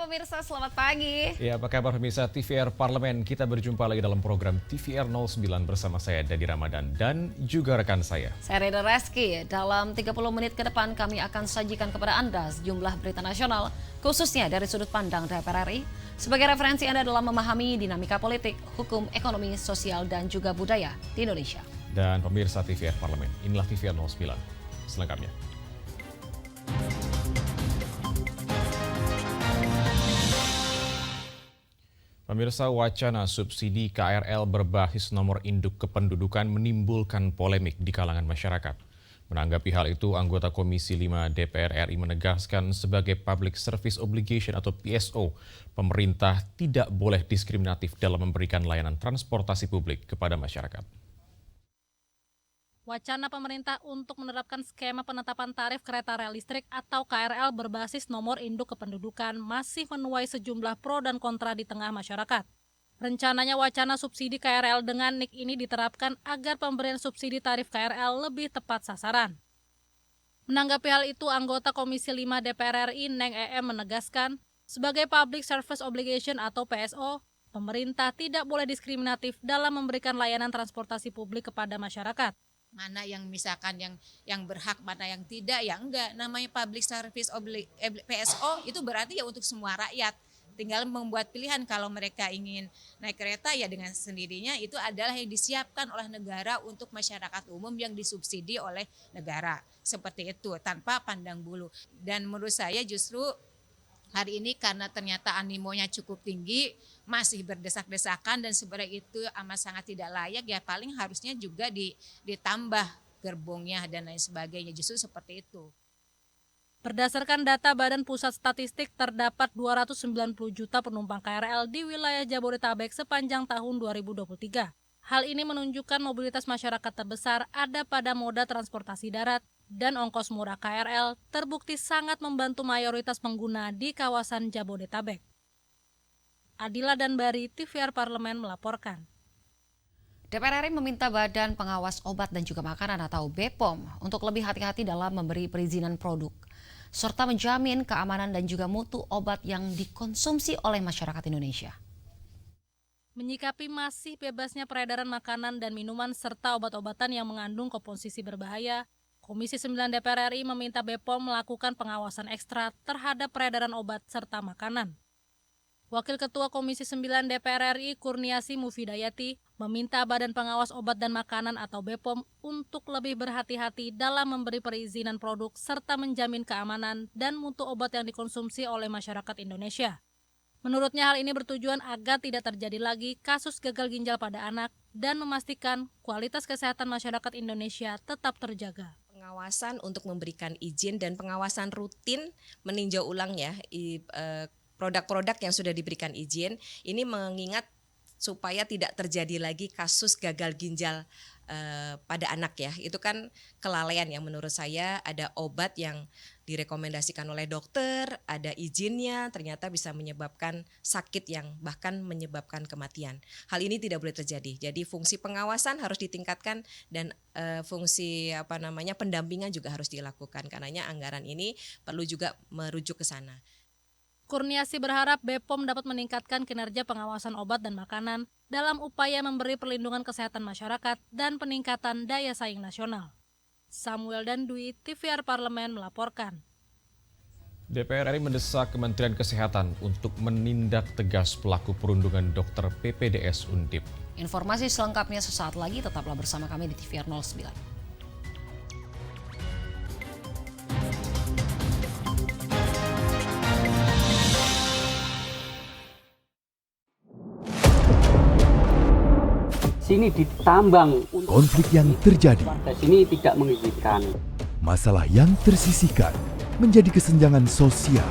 pemirsa, selamat pagi. Ya, apa kabar pemirsa TVR Parlemen? Kita berjumpa lagi dalam program TVR 09 bersama saya Dadi Ramadan dan juga rekan saya. Saya Reda Reski. Dalam 30 menit ke depan kami akan sajikan kepada Anda sejumlah berita nasional, khususnya dari sudut pandang DPR RI, sebagai referensi Anda dalam memahami dinamika politik, hukum, ekonomi, sosial, dan juga budaya di Indonesia. Dan pemirsa TVR Parlemen, inilah TVR 09 selengkapnya. Pemirsa, wacana subsidi KRL berbasis nomor induk kependudukan menimbulkan polemik di kalangan masyarakat. Menanggapi hal itu, anggota Komisi 5 DPR RI menegaskan sebagai Public Service Obligation atau PSO, pemerintah tidak boleh diskriminatif dalam memberikan layanan transportasi publik kepada masyarakat. Wacana pemerintah untuk menerapkan skema penetapan tarif kereta rel listrik atau KRL berbasis nomor induk kependudukan masih menuai sejumlah pro dan kontra di tengah masyarakat. Rencananya wacana subsidi KRL dengan NIK ini diterapkan agar pemberian subsidi tarif KRL lebih tepat sasaran. Menanggapi hal itu, anggota Komisi 5 DPR RI Neng EM menegaskan, sebagai Public Service Obligation atau PSO, pemerintah tidak boleh diskriminatif dalam memberikan layanan transportasi publik kepada masyarakat. Mana yang misalkan yang berhak, mana yang tidak, ya enggak. Namanya public service PSO itu berarti ya untuk semua rakyat. Tinggal membuat pilihan kalau mereka ingin naik kereta ya dengan sendirinya, itu adalah yang disiapkan oleh negara untuk masyarakat umum yang disubsidi oleh negara. Seperti itu, tanpa pandang bulu. Dan menurut saya justru hari ini karena ternyata animonya cukup tinggi, masih berdesak-desakan dan sebenarnya itu amat sangat tidak layak, ya paling harusnya juga ditambah gerbongnya dan lain sebagainya, justru seperti itu. Berdasarkan data Badan Pusat Statistik, terdapat 290 juta penumpang KRL di wilayah Jabodetabek sepanjang tahun 2023. Hal ini menunjukkan mobilitas masyarakat terbesar ada pada moda transportasi darat, dan ongkos murah KRL terbukti sangat membantu mayoritas pengguna di kawasan Jabodetabek. Adila dan Bari, TVR Parlemen melaporkan. DPR RI meminta Badan Pengawas Obat dan juga Makanan atau BPOM untuk lebih hati-hati dalam memberi perizinan produk, serta menjamin keamanan dan juga mutu obat yang dikonsumsi oleh masyarakat Indonesia. Menyikapi masih bebasnya peredaran makanan dan minuman serta obat-obatan yang mengandung komposisi berbahaya, Komisi 9 DPR RI meminta BPOM melakukan pengawasan ekstra terhadap peredaran obat serta makanan. Wakil Ketua Komisi 9 DPR RI Kurniasi Mufidayati meminta Badan Pengawas Obat dan Makanan atau BPOM untuk lebih berhati-hati dalam memberi perizinan produk serta menjamin keamanan dan mutu obat yang dikonsumsi oleh masyarakat Indonesia. Menurutnya hal ini bertujuan agar tidak terjadi lagi kasus gagal ginjal pada anak dan memastikan kualitas kesehatan masyarakat Indonesia tetap terjaga. Pengawasan untuk memberikan izin dan pengawasan rutin meninjau ulang ya produk-produk yang sudah diberikan izin. Ini mengingat supaya tidak terjadi lagi kasus gagal ginjal pada anak ya. Itu kan kelalaian yang menurut saya. Ada obat yang direkomendasikan oleh dokter, ada izinnya, ternyata bisa menyebabkan sakit yang bahkan menyebabkan kematian. Hal ini tidak boleh terjadi. Jadi fungsi pengawasan harus ditingkatkan dan fungsi pendampingan juga harus dilakukan. Karenanya anggaran ini perlu juga merujuk ke sana. Kurniasi berharap BPOM dapat meningkatkan kinerja pengawasan obat dan makanan dalam upaya memberi perlindungan kesehatan masyarakat dan peningkatan daya saing nasional. Samuel dan Dwi, TVR Parlemen melaporkan. DPR RI mendesak Kementerian Kesehatan untuk menindak tegas pelaku perundungan dokter PPDS Undip. Informasi selengkapnya sesaat lagi, tetaplah bersama kami di TVR 09. Sini ditambang. Konflik yang terjadi, Warga sini tidak mengizinkan. masalah yang tersisihkan menjadi kesenjangan sosial.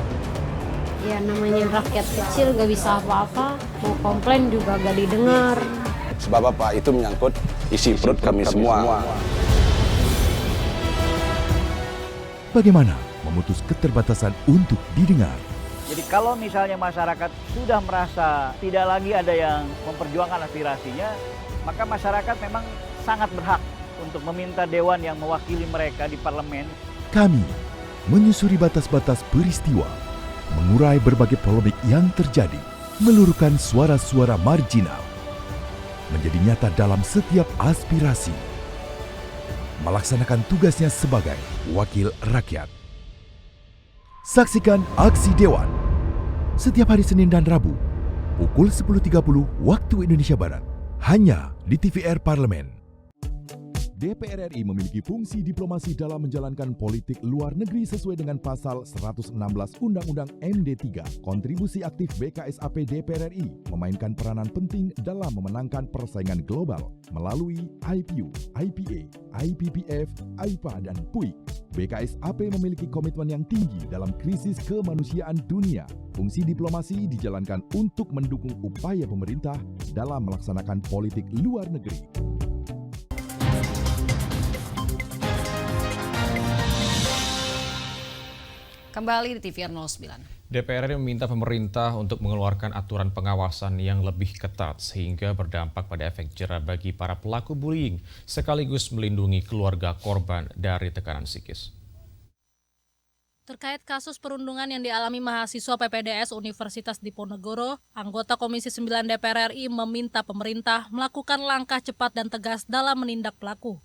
Ya namanya rakyat kecil gak bisa apa-apa, mau komplain juga gak didengar. Sebab apa? Itu menyangkut isi perut kami semua. Bagaimana memutus keterbatasan untuk didengar? Jadi kalau misalnya masyarakat sudah merasa tidak lagi ada yang memperjuangkan aspirasinya, maka masyarakat memang sangat berhak untuk meminta dewan yang mewakili mereka di parlemen. Kami menyusuri batas-batas peristiwa mengurai berbagai polemik yang terjadi, meluruhkan suara-suara marginal, menjadi nyata dalam setiap aspirasi, melaksanakan tugasnya sebagai wakil rakyat. Saksikan Aksi Dewan setiap hari Senin dan Rabu pukul 10.30 waktu Indonesia Barat, hanya di TVR Parlemen. DPR RI memiliki fungsi diplomasi dalam menjalankan politik luar negeri sesuai dengan pasal 116 Undang-Undang MD 3. Kontribusi aktif BKSAP DPR RI memainkan peranan penting dalam memenangkan persaingan global melalui IPU, IPA, IPPF, IPA, dan PUIK. BKSAP memiliki komitmen yang tinggi dalam krisis kemanusiaan dunia. Fungsi diplomasi dijalankan untuk mendukung upaya pemerintah dalam melaksanakan politik luar negeri. Kembali di TVR 09. DPR RI meminta pemerintah untuk mengeluarkan aturan pengawasan yang lebih ketat sehingga berdampak pada efek jera bagi para pelaku bullying sekaligus melindungi keluarga korban dari tekanan psikis. Terkait kasus perundungan yang dialami mahasiswa PPDS Universitas Diponegoro, anggota Komisi 9 DPR RI meminta pemerintah melakukan langkah cepat dan tegas dalam menindak pelaku.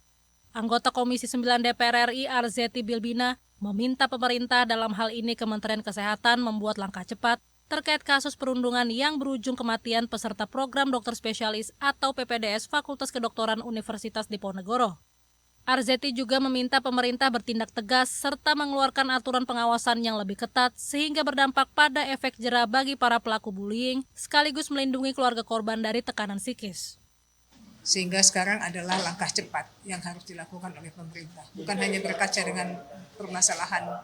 Anggota Komisi 9 DPR RI Arzeti Bilbina meminta pemerintah dalam hal ini Kementerian Kesehatan membuat langkah cepat terkait kasus perundungan yang berujung kematian peserta program dokter spesialis atau PPDS Fakultas Kedokteran Universitas Diponegoro. Arzeti juga meminta pemerintah bertindak tegas serta mengeluarkan aturan pengawasan yang lebih ketat sehingga berdampak pada efek jera bagi para pelaku bullying sekaligus melindungi keluarga korban dari tekanan psikis. Sehingga sekarang adalah langkah cepat yang harus dilakukan oleh pemerintah. Bukan hanya berkaca dengan permasalahan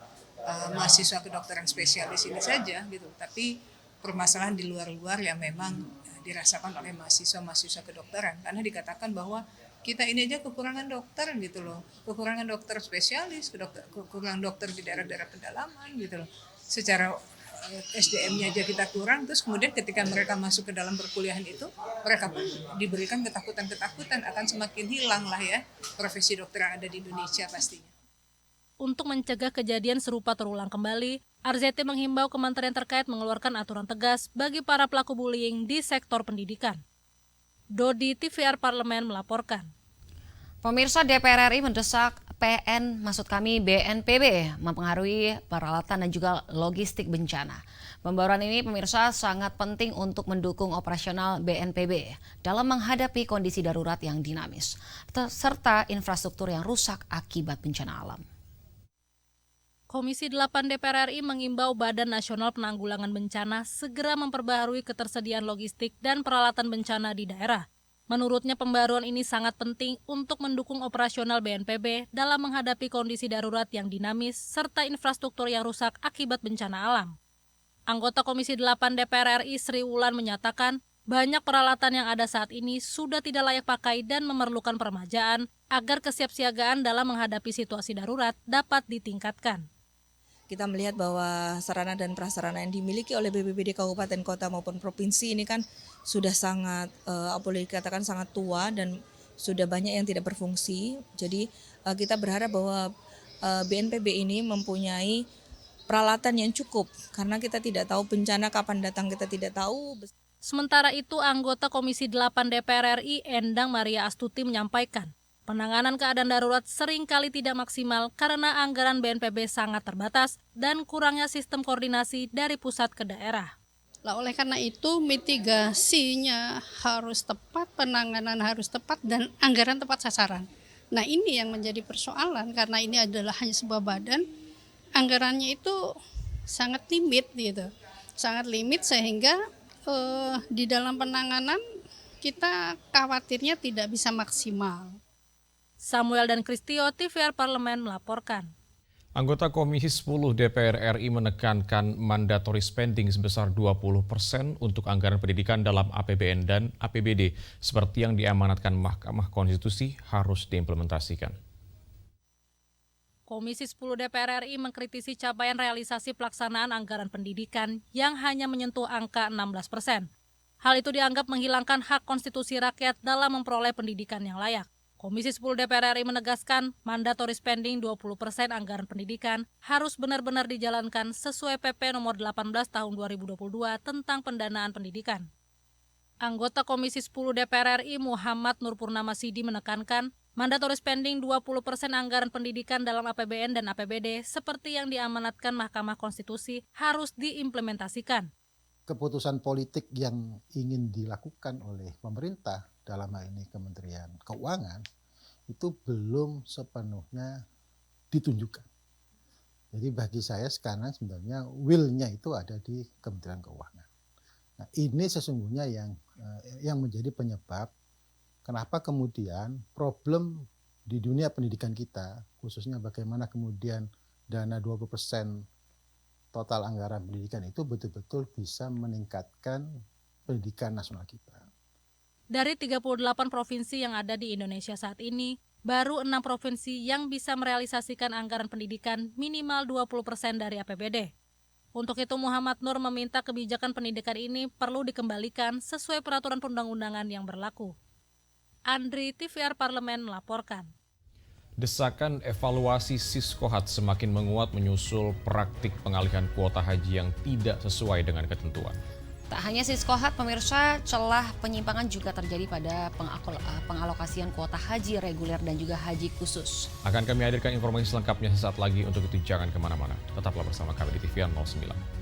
mahasiswa kedokteran spesialis ini saja, gitu, tapi permasalahan di luar-luar yang memang dirasakan oleh mahasiswa kedokteran. Karena dikatakan bahwa kita ini aja kekurangan dokter gitu loh, kekurangan dokter spesialis, kekurangan dokter di daerah-daerah pedalaman gitu loh. Secara SDM-nya aja kita kurang, terus kemudian ketika mereka masuk ke dalam perkuliahan itu, mereka diberikan ketakutan-ketakutan, akan semakin hilang lah ya profesi dokter yang ada di Indonesia pastinya. Untuk mencegah kejadian serupa terulang kembali, Arzeti menghimbau kementerian terkait mengeluarkan aturan tegas bagi para pelaku bullying di sektor pendidikan. Dodi, TVR Parlemen melaporkan. Pemirsa, DPR RI mendesak BNPB mempengaruhi peralatan dan juga logistik bencana. Pembaruan ini, pemirsa, sangat penting untuk mendukung operasional BNPB dalam menghadapi kondisi darurat yang dinamis, serta infrastruktur yang rusak akibat bencana alam. Komisi 8 DPR RI mengimbau Badan Nasional Penanggulangan Bencana segera memperbaharui ketersediaan logistik dan peralatan bencana di daerah. Menurutnya pembaruan ini sangat penting untuk mendukung operasional BNPB dalam menghadapi kondisi darurat yang dinamis serta infrastruktur yang rusak akibat bencana alam. Anggota Komisi 8 DPR RI Sri Wulan menyatakan banyak peralatan yang ada saat ini sudah tidak layak pakai dan memerlukan peremajaan agar kesiapsiagaan dalam menghadapi situasi darurat dapat ditingkatkan. Kita melihat bahwa sarana dan prasarana yang dimiliki oleh BPBD kabupaten kota maupun provinsi ini kan sudah sangat boleh dikatakan sangat tua dan sudah banyak yang tidak berfungsi. Jadi kita berharap bahwa BNPB ini mempunyai peralatan yang cukup karena kita tidak tahu bencana kapan datang, kita tidak tahu. Sementara itu, anggota Komisi 8 DPR RI Endang Maria Astuti menyampaikan, penanganan keadaan darurat seringkali tidak maksimal karena anggaran BNPB sangat terbatas dan kurangnya sistem koordinasi dari pusat ke daerah. Oleh karena itu mitigasinya harus tepat, penanganan harus tepat, dan anggaran tepat sasaran. Nah, ini yang menjadi persoalan karena ini adalah hanya sebuah badan, anggarannya itu sangat limit gitu. Sangat limit sehingga di dalam penanganan kita khawatirnya tidak bisa maksimal. Samuel dan Kristio, TVR Parlemen melaporkan. Anggota Komisi 10 DPR RI menekankan mandatory spending sebesar 20% untuk anggaran pendidikan dalam APBN dan APBD seperti yang diamanatkan Mahkamah Konstitusi harus diimplementasikan. Komisi 10 DPR RI mengkritisi capaian realisasi pelaksanaan anggaran pendidikan yang hanya menyentuh angka 16%. Hal itu dianggap menghilangkan hak konstitusi rakyat dalam memperoleh pendidikan yang layak. Komisi 10 DPR RI menegaskan mandatory spending 20% anggaran pendidikan harus benar-benar dijalankan sesuai PP nomor 18 tahun 2022 tentang pendanaan pendidikan. Anggota Komisi 10 DPR RI Muhammad Nur Purnama Sidi menekankan mandatory spending 20% anggaran pendidikan dalam APBN dan APBD seperti yang diamanatkan Mahkamah Konstitusi harus diimplementasikan. Keputusan politik yang ingin dilakukan oleh pemerintah, dalam hal ini Kementerian Keuangan, itu belum sepenuhnya ditunjukkan. Jadi bagi saya sekarang sebenarnya will-nya itu ada di Kementerian Keuangan. Nah, ini sesungguhnya yang menjadi penyebab kenapa kemudian problem di dunia pendidikan kita, khususnya bagaimana kemudian dana 20% total anggaran pendidikan itu betul-betul bisa meningkatkan pendidikan nasional kita. Dari 38 provinsi yang ada di Indonesia saat ini, baru 6 provinsi yang bisa merealisasikan anggaran pendidikan minimal 20% dari APBD. Untuk itu Muhammad Nur meminta kebijakan pendidikan ini perlu dikembalikan sesuai peraturan perundang-undangan yang berlaku. Andri, TVR Parlemen melaporkan. Desakan evaluasi Siskohat semakin menguat menyusul praktik pengalihan kuota haji yang tidak sesuai dengan ketentuan. Tak hanya Siskohat, pemirsa, celah penyimpangan juga terjadi pada pengalokasian kuota haji reguler dan juga haji khusus. Akan kami hadirkan informasi selengkapnya sesaat lagi, untuk itu jangan kemana-mana. Tetaplah bersama kami di TVR 09.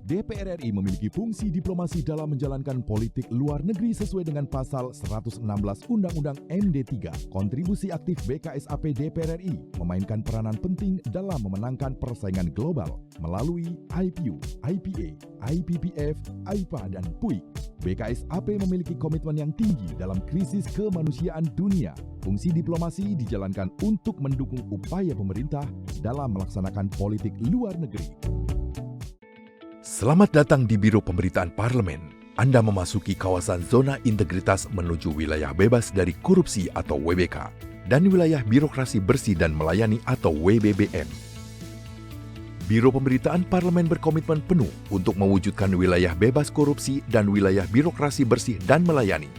DPR RI memiliki fungsi diplomasi dalam menjalankan politik luar negeri sesuai dengan pasal 116 Undang-Undang MD3. Kontribusi aktif BKSAP DPR RI memainkan peranan penting dalam memenangkan persaingan global melalui IPU, IPA, IPPF, IPA, dan PUIK. BKSAP memiliki komitmen yang tinggi dalam krisis kemanusiaan dunia. Fungsi diplomasi dijalankan untuk mendukung upaya pemerintah dalam melaksanakan politik luar negeri. Selamat datang di Biro Pemberitaan Parlemen. Anda memasuki kawasan zona integritas menuju wilayah bebas dari korupsi atau WBK dan wilayah birokrasi bersih dan melayani atau WBBM. Biro Pemberitaan Parlemen berkomitmen penuh untuk mewujudkan wilayah bebas korupsi dan wilayah birokrasi bersih dan melayani.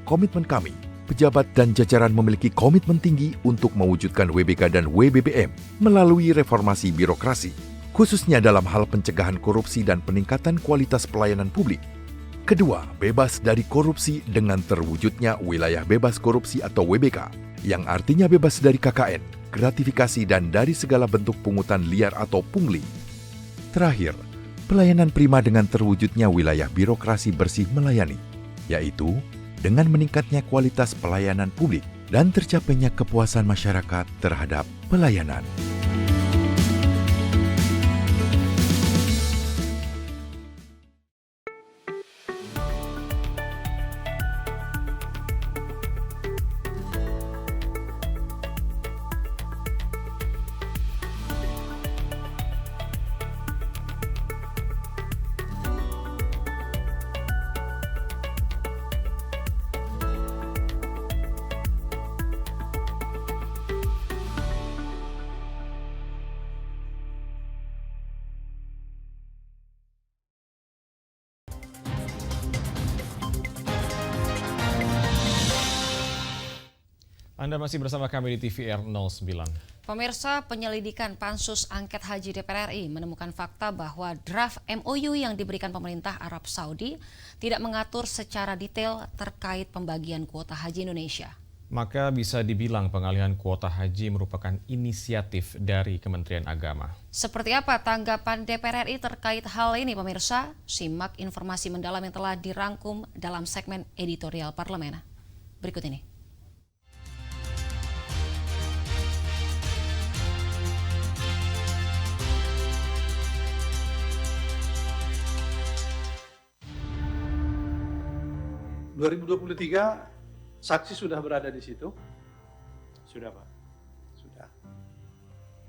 Komitmen kami, pejabat dan jajaran memiliki komitmen tinggi untuk mewujudkan WBK dan WBBM melalui reformasi birokrasi, khususnya dalam hal pencegahan korupsi dan peningkatan kualitas pelayanan publik. Kedua, bebas dari korupsi dengan terwujudnya wilayah bebas korupsi atau WBK, yang artinya bebas dari KKN, gratifikasi, dan dari segala bentuk pungutan liar atau pungli. Terakhir, pelayanan prima dengan terwujudnya wilayah birokrasi bersih melayani, yaitu dengan meningkatnya kualitas pelayanan publik dan tercapainya kepuasan masyarakat terhadap pelayanan. Anda masih bersama kami di TVR 09. Pemirsa, penyelidikan Pansus Angket Haji DPR RI menemukan fakta bahwa draft MOU yang diberikan pemerintah Arab Saudi tidak mengatur secara detail terkait pembagian kuota haji Indonesia. Maka bisa dibilang pengalihan kuota haji merupakan inisiatif dari Kementerian Agama. Seperti apa tanggapan DPR RI terkait hal ini, pemirsa? Simak informasi mendalam yang telah dirangkum dalam segmen editorial parlemen berikut ini. Saksi sudah berada di situ? Sudah, Pak. Sudah.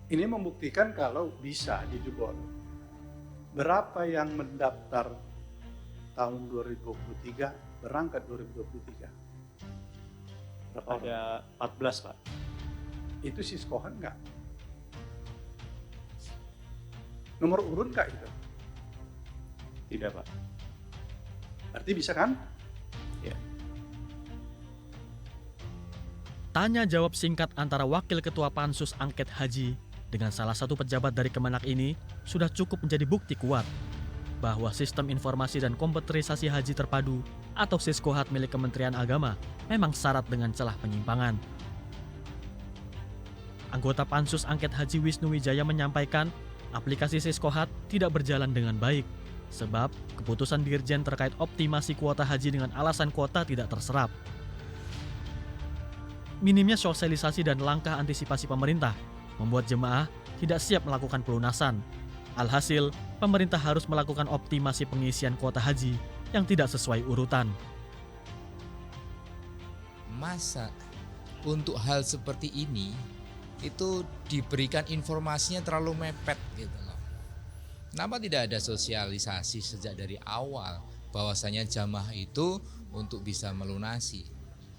Ini membuktikan kalau bisa dijebol. Berapa yang mendaftar tahun 2023, berangkat 2023? Berapa? Ada 14, Pak. Itu Siskohat nggak? Nomor urut nggak itu? Tidak, Pak. Berarti bisa kan? Ya. Tanya jawab singkat antara Wakil Ketua Pansus Angket Haji dengan salah satu pejabat dari Kemenak ini sudah cukup menjadi bukti kuat bahwa Sistem Informasi dan Komputerisasi Haji Terpadu atau Siskohat milik Kementerian Agama memang syarat dengan celah penyimpangan. Anggota Pansus Angket Haji Wisnu Wijaya menyampaikan aplikasi Siskohat tidak berjalan dengan baik sebab keputusan Dirjen terkait optimasi kuota haji dengan alasan kuota tidak terserap. Minimnya sosialisasi dan langkah antisipasi pemerintah membuat jemaah tidak siap melakukan pelunasan. Alhasil, pemerintah harus melakukan optimasi pengisian kuota haji yang tidak sesuai urutan. Masa untuk hal seperti ini itu diberikan informasinya terlalu mepet gitu loh. Kenapa tidak ada sosialisasi sejak dari awal bahwasanya jamaah itu untuk bisa melunasi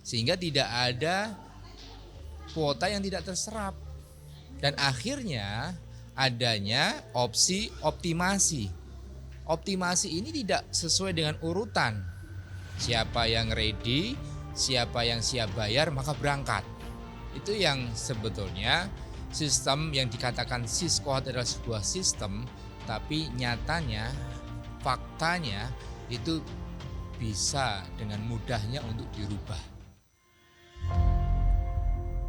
sehingga tidak ada kuota yang tidak terserap dan akhirnya adanya opsi optimasi. Optimasi ini tidak sesuai dengan urutan. Siapa yang ready, siapa yang siap bayar maka berangkat. Itu yang sebetulnya sistem yang dikatakan Siskohat adalah sebuah sistem, tapi nyatanya, faktanya itu bisa dengan mudahnya untuk dirubah.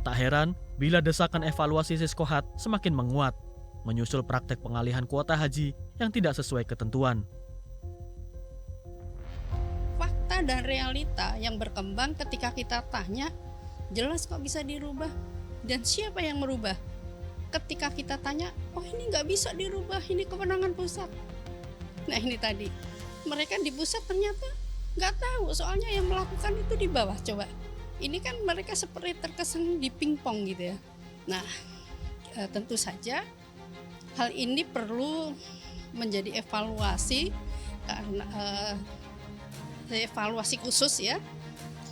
Tak heran bila desakan evaluasi Siskohat semakin menguat, menyusul praktek pengalihan kuota haji yang tidak sesuai ketentuan. Fakta dan realita yang berkembang ketika kita tanya, jelas kok bisa dirubah. Dan siapa yang merubah? Ketika kita tanya, oh ini nggak bisa dirubah, ini kewenangan pusat. Nah ini tadi, mereka di pusat ternyata nggak tahu, soalnya yang melakukan itu di bawah. Coba, ini kan mereka seperti terkesan di pingpong gitu ya. Nah, tentu saja hal ini perlu menjadi evaluasi karena evaluasi khusus ya.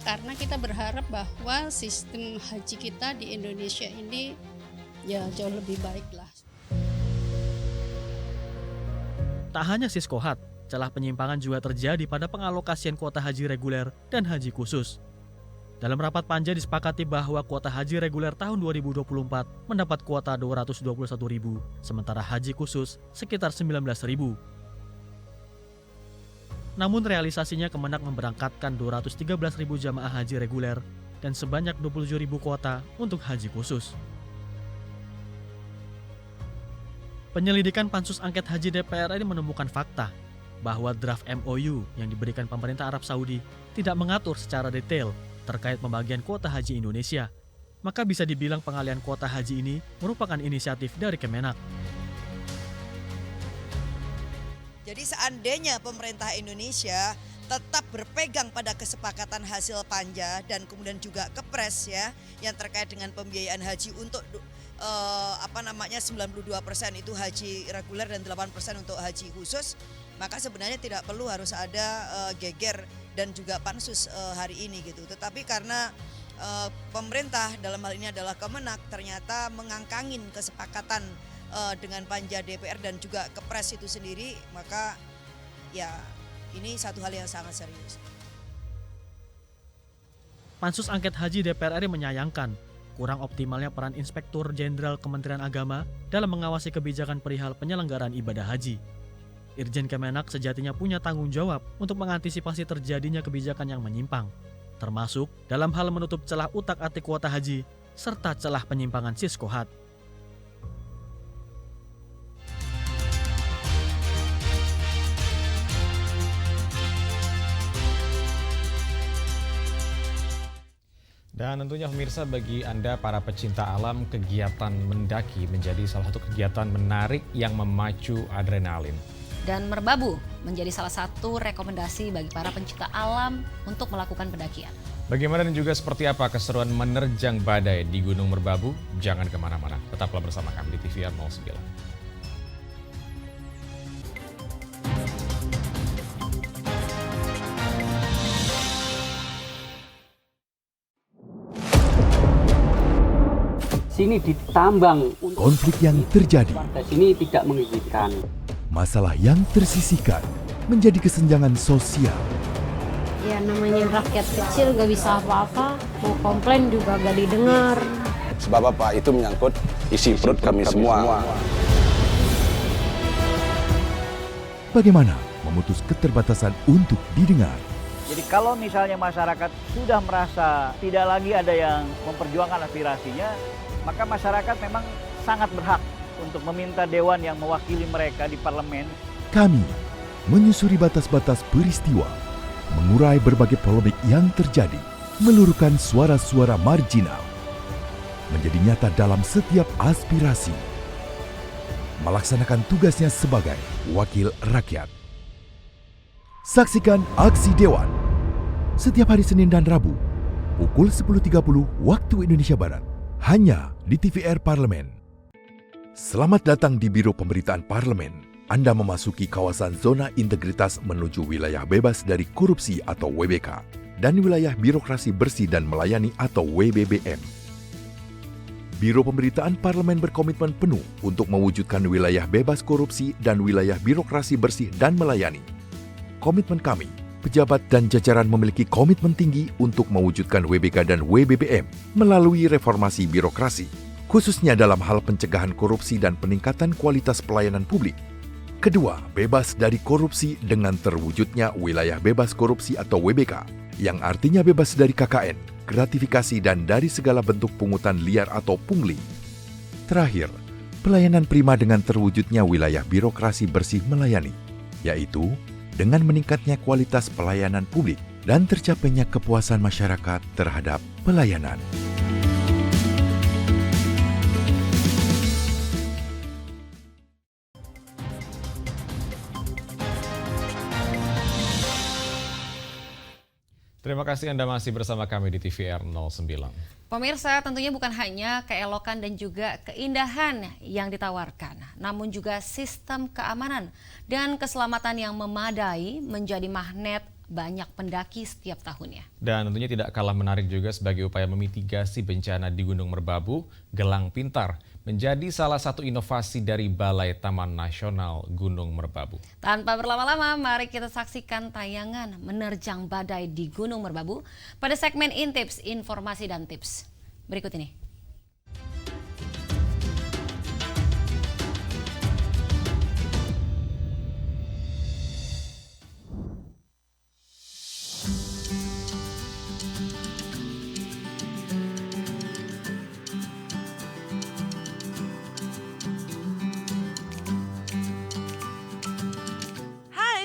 Karena kita berharap bahwa sistem haji kita di Indonesia ini ya jauh lebih baik lah. Tak hanya Siskohat, celah penyimpangan juga terjadi pada pengalokasian kuota haji reguler dan haji khusus. Dalam rapat panja disepakati bahwa kuota haji reguler tahun 2024 mendapat kuota 221.000, sementara haji khusus sekitar 19.000. Namun realisasinya Kemenak memberangkatkan 213.000 jamaah haji reguler dan sebanyak 27.000 kuota untuk haji khusus. Penyelidikan Pansus Angket Haji DPR RI menemukan fakta bahwa draft MOU yang diberikan pemerintah Arab Saudi tidak mengatur secara detail terkait pembagian kuota haji Indonesia. Maka bisa dibilang pengalihan kuota haji ini merupakan inisiatif dari Kemenak. Jadi seandainya pemerintah Indonesia tetap berpegang pada kesepakatan hasil panja dan kemudian juga kepres ya yang terkait dengan pembiayaan haji untuk 92% itu haji reguler dan 8% untuk haji khusus, maka sebenarnya tidak perlu harus ada geger dan juga pansus hari ini gitu. Tetapi karena pemerintah dalam hal ini adalah Kemenak ternyata mengangkangin kesepakatan dengan panja DPR dan juga kepres itu sendiri, maka ya ini satu hal yang sangat serius. Pansus Angket Haji DPR RI menyayangkan kurang optimalnya peran Inspektur Jenderal Kementerian Agama dalam mengawasi kebijakan perihal penyelenggaraan ibadah haji. Irjen Kemenak sejatinya punya tanggung jawab untuk mengantisipasi terjadinya kebijakan yang menyimpang, termasuk dalam hal menutup celah utak-atik kuota haji serta celah penyimpangan Siskohat. Dan tentunya pemirsa, bagi Anda para pecinta alam, kegiatan mendaki menjadi salah satu kegiatan menarik yang memacu adrenalin. Dan merbabu menjadi salah satu rekomendasi bagi para pencinta alam untuk melakukan pendakian. Bagaimana dan juga seperti apa keseruan menerjang badai di Gunung Merbabu? Jangan kemana-mana, tetaplah bersama kami di TVR 09. sini ditambang. Konflik yang terjadi, Di sini tidak mengizinkan. masalah yang tersisihkan menjadi kesenjangan sosial. Ya namanya rakyat kecil gak bisa apa-apa, mau komplain juga gak didengar. Sebab apa? Itu menyangkut isi perut kami semua. Bagaimana memutus keterbatasan untuk didengar? Jadi kalau misalnya masyarakat sudah merasa tidak lagi ada yang memperjuangkan aspirasinya, maka masyarakat memang sangat berhak untuk meminta dewan yang mewakili mereka di parlemen. Kami menyusuri batas-batas peristiwa, mengurai berbagai polemik yang terjadi, meluruhkan suara-suara marginal, menjadi nyata dalam setiap aspirasi, melaksanakan tugasnya sebagai wakil rakyat. Saksikan Aksi Dewan setiap hari Senin dan Rabu pukul 10.30 waktu Indonesia Barat hanya di TVR Parlemen. Selamat datang di Biro Pemberitaan Parlemen. Anda memasuki kawasan zona integritas menuju wilayah bebas dari korupsi atau WBK dan wilayah birokrasi bersih dan melayani atau WBBM. Biro Pemberitaan Parlemen berkomitmen penuh untuk mewujudkan wilayah bebas korupsi dan wilayah birokrasi bersih dan melayani. Komitmen kami, pejabat dan jajaran memiliki komitmen tinggi untuk mewujudkan WBK dan WBBM melalui reformasi birokrasi, khususnya dalam hal pencegahan korupsi dan peningkatan kualitas pelayanan publik. Kedua, bebas dari korupsi dengan terwujudnya wilayah bebas korupsi atau WBK, yang artinya bebas dari KKN, gratifikasi dan dari segala bentuk pungutan liar atau pungli. Terakhir, pelayanan prima dengan terwujudnya wilayah birokrasi bersih melayani, yaitu dengan meningkatnya kualitas pelayanan publik dan tercapainya kepuasan masyarakat terhadap pelayanan. Terima kasih Anda masih bersama kami di TVR 09. Pemirsa, tentunya bukan hanya keelokan dan juga keindahan yang ditawarkan, namun juga sistem keamanan dan keselamatan yang memadai menjadi magnet banyak pendaki setiap tahunnya. Dan tentunya tidak kalah menarik juga sebagai upaya memitigasi bencana di Gunung Merbabu, Gelang Pintar menjadi salah satu inovasi dari Balai Taman Nasional Gunung Merbabu. Tanpa berlama-lama, mari kita saksikan tayangan menerjang badai di Gunung Merbabu pada segmen Intips, Informasi dan Tips. Berikut ini.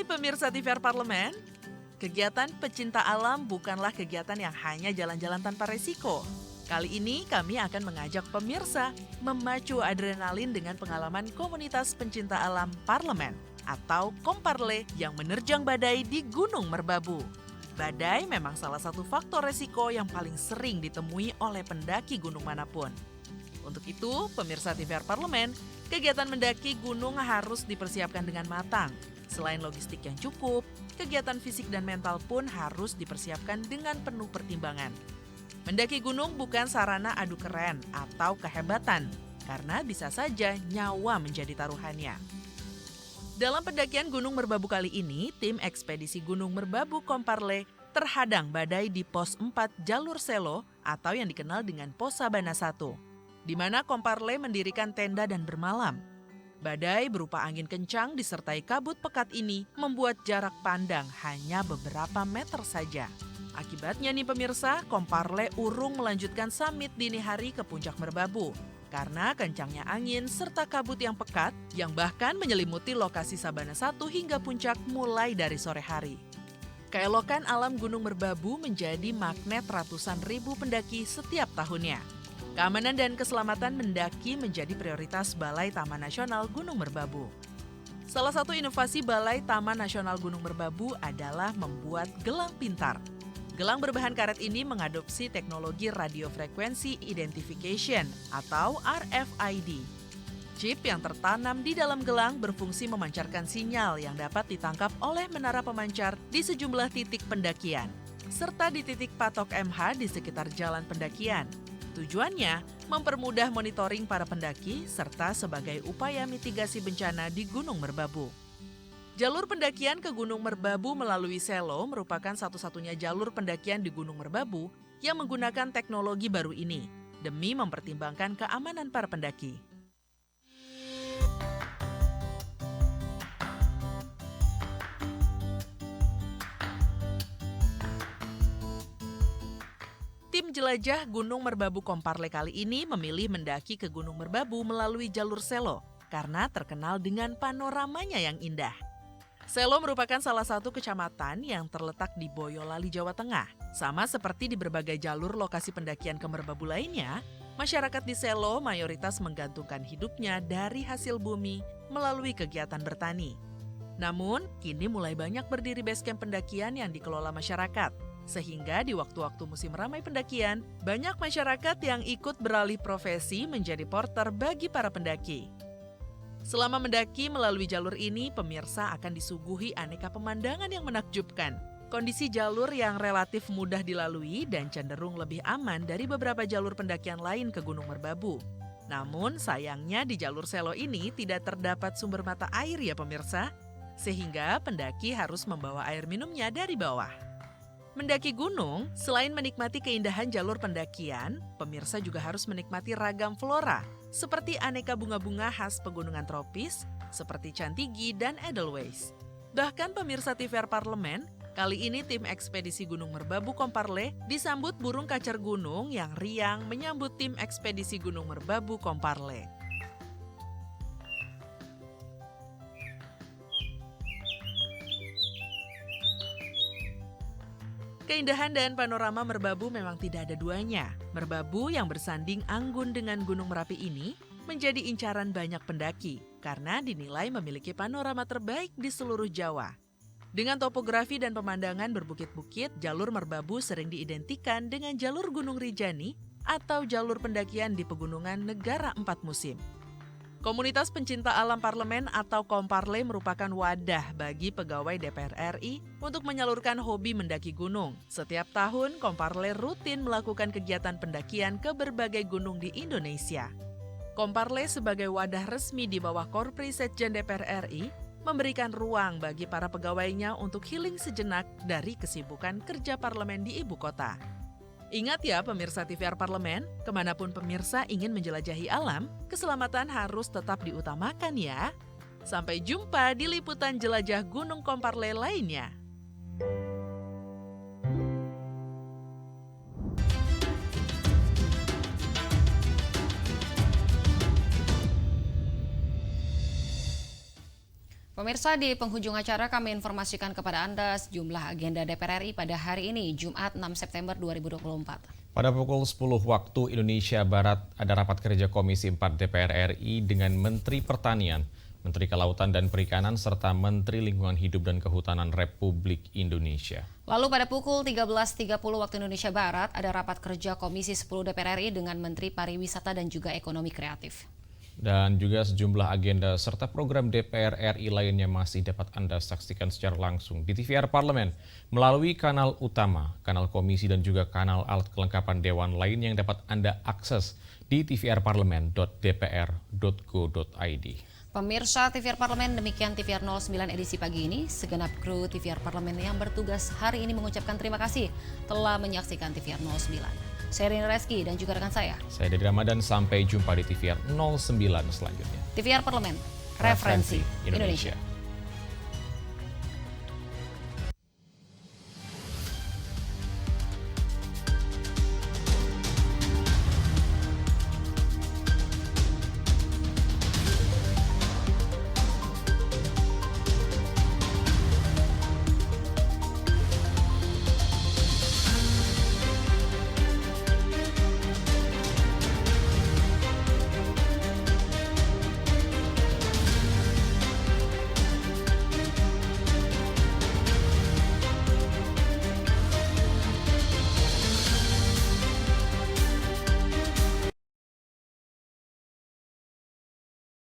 Pemirsa TVR Parlemen, kegiatan pecinta alam bukanlah kegiatan yang hanya jalan-jalan tanpa resiko. Kali ini kami akan mengajak pemirsa memacu adrenalin dengan pengalaman komunitas pencinta alam Parlemen atau Komparle yang menerjang badai di Gunung Merbabu. Badai memang salah satu faktor resiko yang paling sering ditemui oleh pendaki gunung manapun. Untuk itu, pemirsa TVR Parlemen, kegiatan mendaki gunung harus dipersiapkan dengan matang. Selain logistik yang cukup, kegiatan fisik dan mental pun harus dipersiapkan dengan penuh pertimbangan. Mendaki gunung bukan sarana adu keren atau kehebatan, karena bisa saja nyawa menjadi taruhannya. Dalam pendakian Gunung Merbabu kali ini, tim ekspedisi Gunung Merbabu Komparle terhadang badai di pos 4 jalur Selo atau yang dikenal dengan Pos Sabana 1, di mana Komparle mendirikan tenda dan bermalam. Badai berupa angin kencang disertai kabut pekat ini membuat jarak pandang hanya beberapa meter saja. Akibatnya nih pemirsa, Komparle urung melanjutkan summit dini hari ke puncak Merbabu karena kencangnya angin serta kabut yang pekat yang bahkan menyelimuti lokasi Sabana 1 hingga puncak mulai dari sore hari. Keelokan alam Gunung Merbabu menjadi magnet ratusan ribu pendaki setiap tahunnya. Keamanan dan keselamatan mendaki menjadi prioritas Balai Taman Nasional Gunung Merbabu. Salah satu inovasi Balai Taman Nasional Gunung Merbabu adalah membuat gelang pintar. Gelang berbahan karet ini mengadopsi teknologi Radio Frequency Identification atau RFID. Chip yang tertanam di dalam gelang berfungsi memancarkan sinyal yang dapat ditangkap oleh menara pemancar di sejumlah titik pendakian, serta di titik patok MH di sekitar jalan pendakian. Tujuannya mempermudah monitoring para pendaki serta sebagai upaya mitigasi bencana di Gunung Merbabu. Jalur pendakian ke Gunung Merbabu melalui Selo merupakan satu-satunya jalur pendakian di Gunung Merbabu yang menggunakan teknologi baru ini demi mempertimbangkan keamanan para pendaki. Tim jelajah Gunung Merbabu Komparle kali ini memilih mendaki ke Gunung Merbabu melalui jalur Selo karena terkenal dengan panoramanya yang indah. Selo merupakan salah satu kecamatan yang terletak di Boyolali, Jawa Tengah. Sama seperti di berbagai jalur lokasi pendakian ke Merbabu lainnya, masyarakat di Selo mayoritas menggantungkan hidupnya dari hasil bumi melalui kegiatan bertani. Namun, kini mulai banyak berdiri basecamp pendakian yang dikelola masyarakat. Sehingga di waktu-waktu musim ramai pendakian, banyak masyarakat yang ikut beralih profesi menjadi porter bagi para pendaki. Selama mendaki melalui jalur ini, pemirsa akan disuguhi aneka pemandangan yang menakjubkan. Kondisi jalur yang relatif mudah dilalui dan cenderung lebih aman dari beberapa jalur pendakian lain ke Gunung Merbabu. Namun sayangnya di jalur Selo ini tidak terdapat sumber mata air ya pemirsa, sehingga pendaki harus membawa air minumnya dari bawah. Mendaki gunung, selain menikmati keindahan jalur pendakian, pemirsa juga harus menikmati ragam flora, seperti aneka bunga-bunga khas pegunungan tropis, seperti cantigi dan edelweiss. Bahkan pemirsa TVR Parlemen, kali ini tim ekspedisi Gunung Merbabu Komparle disambut burung kacer gunung yang riang menyambut tim ekspedisi Gunung Merbabu Komparle. Keindahan dan panorama Merbabu memang tidak ada duanya. Merbabu yang bersanding anggun dengan Gunung Merapi ini menjadi incaran banyak pendaki karena dinilai memiliki panorama terbaik di seluruh Jawa. Dengan topografi dan pemandangan berbukit-bukit, jalur Merbabu sering diidentikan dengan jalur Gunung Rinjani atau jalur pendakian di pegunungan negara 4 musim. Komunitas Pencinta Alam Parlemen atau Komparle merupakan wadah bagi pegawai DPR RI untuk menyalurkan hobi mendaki gunung. Setiap tahun, Komparle rutin melakukan kegiatan pendakian ke berbagai gunung di Indonesia. Komparle sebagai wadah resmi di bawah Korpri Setjen DPR RI memberikan ruang bagi para pegawainya untuk healing sejenak dari kesibukan kerja parlemen di ibu kota. Ingat ya pemirsa TVR Parlemen, kemanapun pemirsa ingin menjelajahi alam, keselamatan harus tetap diutamakan ya. Sampai jumpa di liputan jelajah Gunung Komparle lainnya. Pemirsa, di penghujung acara kami informasikan kepada Anda sejumlah agenda DPR RI pada hari ini, Jumat 6 September 2024. Pada pukul 10 waktu Indonesia Barat, ada rapat kerja Komisi 4 DPR RI dengan Menteri Pertanian, Menteri Kelautan dan Perikanan, serta Menteri Lingkungan Hidup dan Kehutanan Republik Indonesia. Lalu pada pukul 13.30 waktu Indonesia Barat, ada rapat kerja Komisi 10 DPR RI dengan Menteri Pariwisata dan juga Ekonomi Kreatif. Dan juga sejumlah agenda serta program DPR RI lainnya masih dapat Anda saksikan secara langsung di TVR Parlemen melalui kanal utama, kanal komisi dan juga kanal alat kelengkapan dewan lain yang dapat Anda akses di tvrparlemen.dpr.go.id. Pemirsa TVR Parlemen, demikian TVR 09 edisi pagi ini. Segenap kru TVR Parlemen yang bertugas hari ini mengucapkan terima kasih telah menyaksikan TVR 09. Saya Rini Reski dan juga rekan saya Dedy Ramadan, sampai jumpa di TVR 09 selanjutnya. TVR Parlemen, referensi Indonesia.